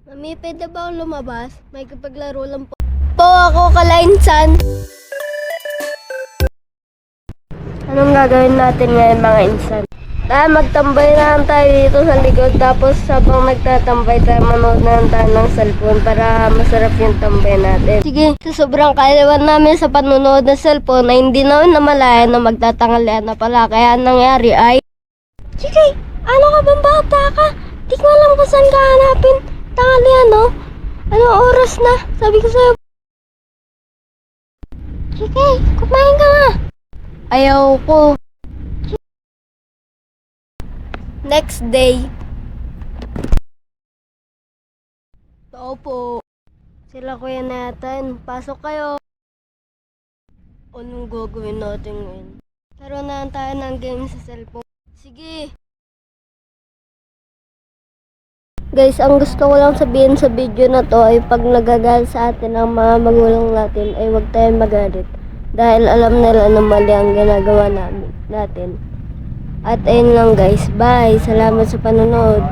Mami, pwede ba akong lumabas? May kapaglaro lang po. Ako, Kalainsan. Anong gagawin natin ngayon mga insan? Magtambay na lang tayo dito sa likod. Tapos habang nagtatambay tayo, manood na lang tayo ng cellphone para masarap yung tambay natin. Sige, sa sobrang kaalaman namin sa panonood ng cellphone na hindi naman namalayan na magtatangalian na pala. Kaya ang nangyari ay... Sige, ano ka bang bata ka? Di ko alam kung saan ka hanapin. Tanghalian, no? Anong oras na? Sabi ko sa'yo. Sige, kumain ka nga. Ayaw ko. Next day. Tao po. Sila Kuya Nathan. Pasok kayo. Anong gagawin natin ngayon? Laro na lang tayo ng game sa cellphone. Sige. Guys, ang gusto ko lang sabihin sa video na to ay pag nagagal sa atin ang mga magulang natin ay huwag tayong magalit. Dahil alam nila na mali ang ginagawa natin. At ayun lang guys. Bye. Salamat sa panonood.